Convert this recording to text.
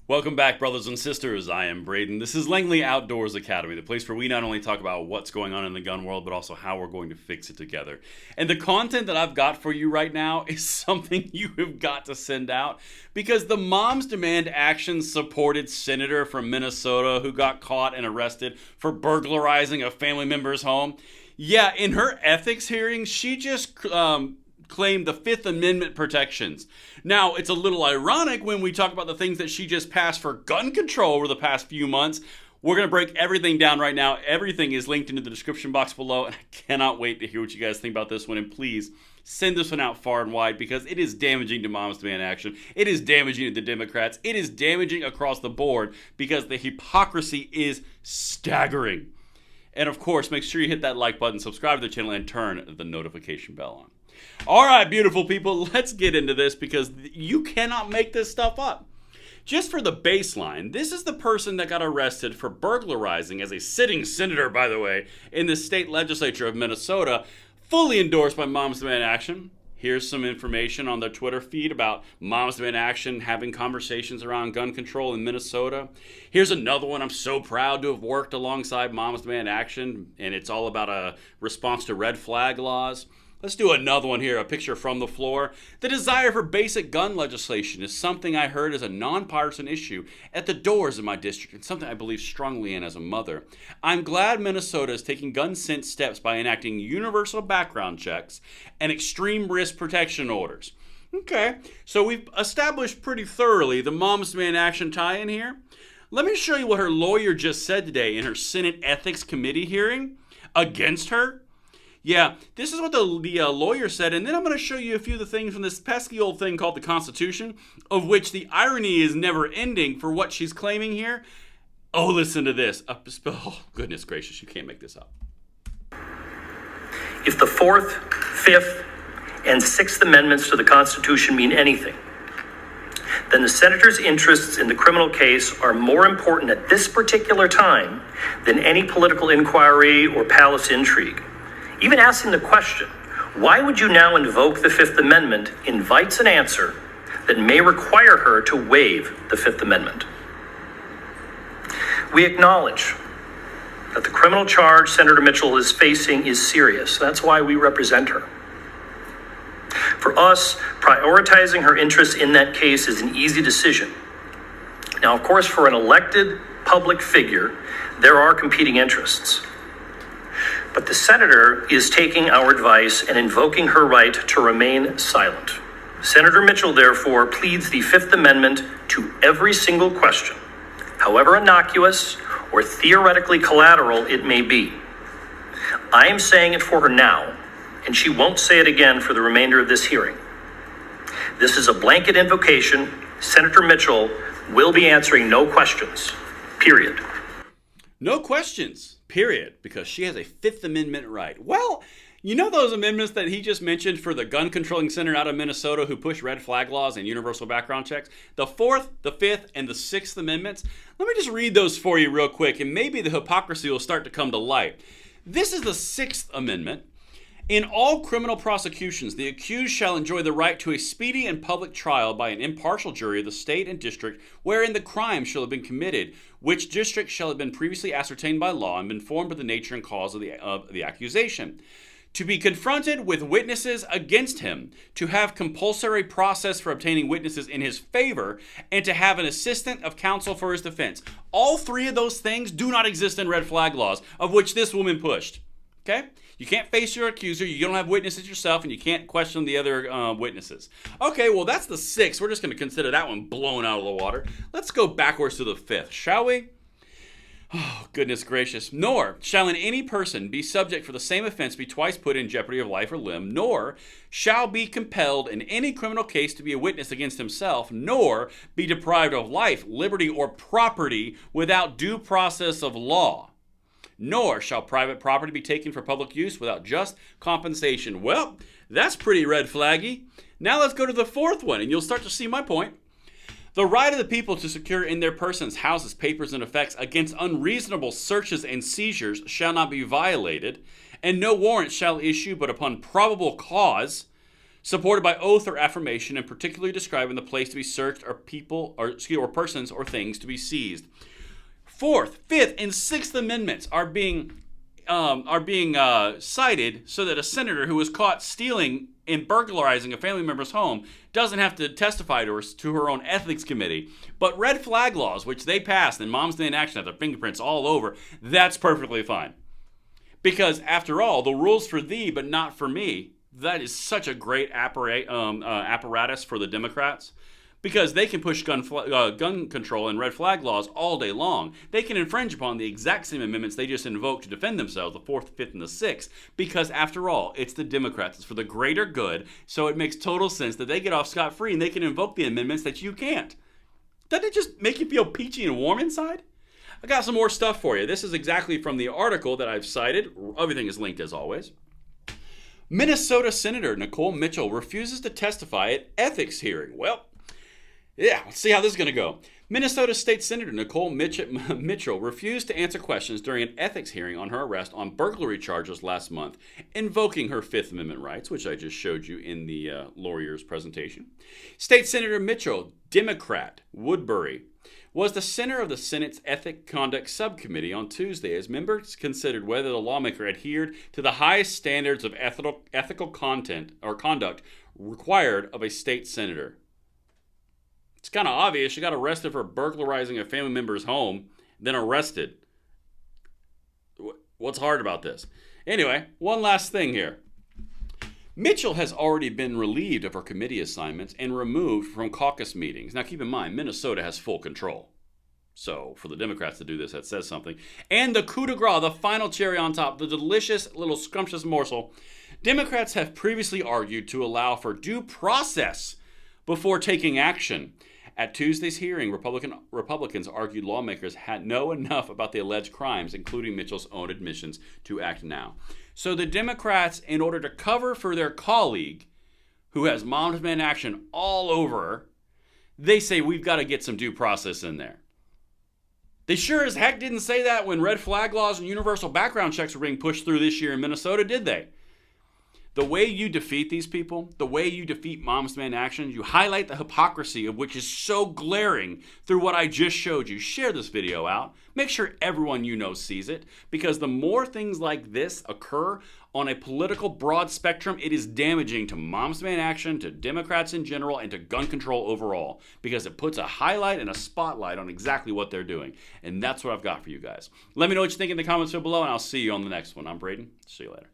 Welcome back, brothers and sisters. I am Braden. This is Langley Outdoors Academy, the place where we not only talk about what's going on in the gun world, but also how we're going to fix it together. And the content that I've got for you right now is something you have got to send out, because the Moms Demand Action supported senator from Minnesota who got caught and arrested for burglarizing a family member's home. Yeah, in her ethics hearing, she just claimed the Fifth Amendment protections. Now, it's a little ironic when we talk about the things that she just passed for gun control over the past few months. We're going to break everything down right now. Everything is linked into the description box below, and I cannot wait to hear what you guys think about this one. And please, send this one out far and wide, because it is damaging to Moms Demand Action. It is damaging to the Democrats. It is damaging across the board, because the hypocrisy is staggering. And of course, make sure you hit that like button, subscribe to the channel, and turn the notification bell on. All right, beautiful people, let's get into this, because you cannot make this stuff up. Just for the baseline, this is the person that got arrested for burglarizing as a sitting senator, by the way, in the state legislature of Minnesota, fully endorsed by Moms Demand Action. Here's some information on their Twitter feed about Moms Demand Action having conversations around gun control in Minnesota. Here's another one. I'm so proud to have worked alongside Moms Demand Action, and it's all about a response to red flag laws. Let's do another one here, a picture from the floor. The desire for basic gun legislation is something I heard as a nonpartisan issue at the doors of my district, and something I believe strongly in as a mother. I'm glad Minnesota is taking gun sense steps by enacting universal background checks and extreme risk protection orders. Okay, so we've established pretty thoroughly the Moms Demand Action tie-in here. Let me show you what her lawyer just said today in her Senate Ethics Committee hearing against her. Yeah, this is what the lawyer said, and then I'm going to show you a few of the things from this pesky old thing called the Constitution, of which the irony is never ending for what she's claiming here. Oh, listen to this. Oh, goodness gracious, you can't make this up. If the Fourth, Fifth, and Sixth Amendments to the Constitution mean anything, then the senator's interests in the criminal case are more important at this particular time than any political inquiry or palace intrigue. Even asking the question, why would you now invoke the Fifth Amendment, invites an answer that may require her to waive the Fifth Amendment. We acknowledge that the criminal charge Senator Mitchell is facing is serious. That's why we represent her. For us, prioritizing her interests in that case is an easy decision. Now, of course, for an elected public figure, there are competing interests. But the senator is taking our advice and invoking her right to remain silent. Senator Mitchell, therefore, pleads the Fifth Amendment to every single question, however innocuous or theoretically collateral it may be. I am saying it for her now, and she won't say it again for the remainder of this hearing. This is a blanket invocation. Senator Mitchell will be answering no questions, period. No questions, period, because she has a Fifth Amendment right. Well, you know those amendments that he just mentioned for the gun controlling senator out of Minnesota who pushed red flag laws and universal background checks? The Fourth, the Fifth, and the Sixth Amendments? Let me just read those for you real quick, and maybe the hypocrisy will start to come to light. This is the Sixth Amendment. In all criminal prosecutions, the accused shall enjoy the right to a speedy and public trial by an impartial jury of the state and district wherein the crime shall have been committed, which district shall have been previously ascertained by law and been informed of the nature and cause of the accusation. To be confronted with witnesses against him, to have compulsory process for obtaining witnesses in his favor, and to have an assistant of counsel for his defense. All three of those things do not exist in red flag laws, of which this woman pushed. Okay? You can't face your accuser, you don't have witnesses yourself, and you can't question the other witnesses. Okay, well, that's the Sixth. We're just going to consider that one blown out of the water. Let's go backwards to the Fifth, shall we? Oh, goodness gracious. Nor shall in any person be subject for the same offense be twice put in jeopardy of life or limb, nor shall be compelled in any criminal case to be a witness against himself, nor be deprived of life, liberty, or property without due process of law. Nor shall private property be taken for public use without just compensation. Well, that's pretty red flaggy. Now let's go to the fourth one, and you'll start to see my point. The right of the people to secure in their persons, houses, papers, and effects against unreasonable searches and seizures shall not be violated, and no warrant shall issue but upon probable cause. supported by oath or affirmation, and particularly describing the place to be searched or persons or things to be seized. Fourth, Fifth, and Sixth Amendments are being cited so that a senator who was caught stealing and burglarizing a family member's home doesn't have to testify to her own ethics committee. But red flag laws, which they passed and Moms Day in Action have their fingerprints all over, that's perfectly fine. Because after all, the rules for thee but not for me, that is such a great apparatus for the Democrats. Because they can push gun control and red flag laws all day long. They can infringe upon the exact same amendments they just invoked to defend themselves, the 4th, 5th, and the 6th. Because after all, it's the Democrats. It's for the greater good. So it makes total sense that they get off scot-free and they can invoke the amendments that you can't. Doesn't it just make you feel peachy and warm inside? I got some more stuff for you. This is exactly from the article that I've cited. Everything is linked as always. Minnesota Senator Nicole Mitchell refuses to testify at ethics hearing. Well, yeah, let's see how this is going to go. Minnesota State Senator Nicole Mitchell refused to answer questions during an ethics hearing on her arrest on burglary charges last month, invoking her Fifth Amendment rights, which I just showed you in the lawyer's presentation. State Senator Mitchell, Democrat, Woodbury, was the center of the Senate's Ethic Conduct Subcommittee on Tuesday as members considered whether the lawmaker adhered to the highest standards of ethical conduct required of a state senator. It's kind of obvious. She got arrested for burglarizing a family member's home, then arrested. What's hard about this? Anyway, one last thing here. Mitchell has already been relieved of her committee assignments and removed from caucus meetings. Now keep in mind, Minnesota has full control. So for the Democrats to do this, that says something. And the coup de grace, the final cherry on top, the delicious little scrumptious morsel. Democrats have previously argued to allow for due process before taking action. At Tuesday's hearing, Republicans argued lawmakers had know enough about the alleged crimes, including Mitchell's own admissions, to act now. So the Democrats, in order to cover for their colleague, who has Moms Day in Action all over her, they say we've got to get some due process in there. They sure as heck didn't say that when red flag laws and universal background checks were being pushed through this year in Minnesota, did they? The way you defeat these people, the way you defeat Moms Day in Action, you highlight the hypocrisy of which is so glaring through what I just showed you. Share this video out. Make sure everyone you know sees it, because the more things like this occur on a political broad spectrum, it is damaging to Moms Day in Action, to Democrats in general, and to gun control overall, because it puts a highlight and a spotlight on exactly what they're doing. And that's what I've got for you guys. Let me know what you think in the comments below, and I'll see you on the next one. I'm Braden. See you later.